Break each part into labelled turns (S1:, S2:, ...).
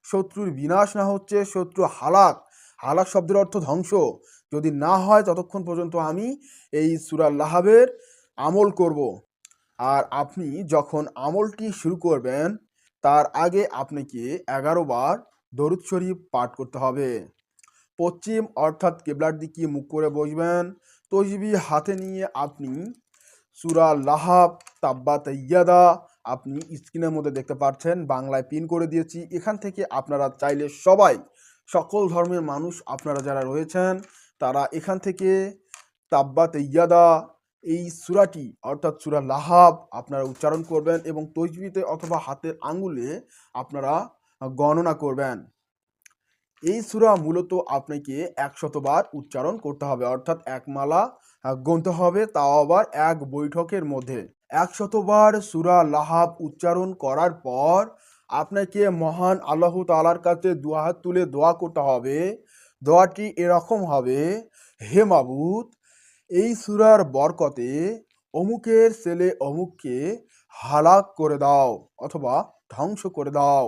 S1: শত্রুর বিনাশ না হচ্ছে, শত্রু হালাক, হালাক শব্দের অর্থ ধ্বংস যদি না হয় ততক্ষণ পর্যন্ত আমি এই সূরা লাহাবের আমল করব। আর আপনি যখন আমলটি শুরু করবেন তার আগে আপনাকে 11 বার দরুদ শরীফ পাঠ করতে হবে। পশ্চিম অর্থাৎ কেবলার দিকে মুখ করে বসবেন। তসবিহ হাতে নিয়ে আপনি সূরা লাহাব, তাব্বাত ইয়াদা আপনি স্ক্রিনের মধ্যে দেখতে পাচ্ছেন, বাংলায় পিন করে দিয়েছি। এখান থেকে আপনারা চাইলে সবাই, সকল ধর্মের মানুষ আপনারা যারা রয়েছেন তারা এখান থেকে তাব্বাত ইয়াদা এই সূরাটি অর্থাৎ সূরা লাহাব আপনারা উচ্চারণ করবেন এবং তসবিহতে অথবা হাতের আঙ্গুলে আপনারা গণনা করবেন। এই সূরা মূলত আপনাকে 100 বার উচ্চারণ করতে হবে, অর্থাৎ এক মালা গুনতে হবে, তাও আবার এক বৈঠকের মধ্যে। 100 বার সূরা লাহাব উচ্চারণ করার পর আপনাকে মহান আল্লাহ তাআলার কাছে দুহাত তুলে দোয়া করতে হবে। দোয়াটি এরকম হবে, হে মাবুদ, এই সূরার বরকতে অমুকের ছেলে অমুককে হালাক করে দাও অথবা ধ্বংস করে দাও।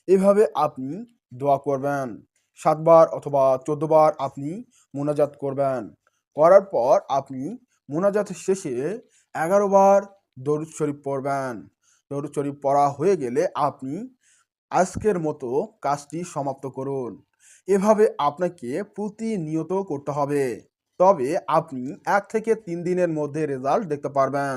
S1: এভাবে আপনি দোয়া করবেন। 7 বার অথবা 14 বার আপনি মুনাজাত করবেন। করার পর আপনি মুনাজাতের শেষে 11 বার দরুদ শরীফ পড়বেন। দরুদ শরীফ পড়া হয়ে গেলে আপনি আজকের মতো কাজটি সমাপ্ত করুন। এভাবে আপনাকে প্রতিনিয়ত করতে হবে, তবে আপনি 1 থেকে 3 দিনের মধ্যে রেজাল্ট দেখতে পারবেন।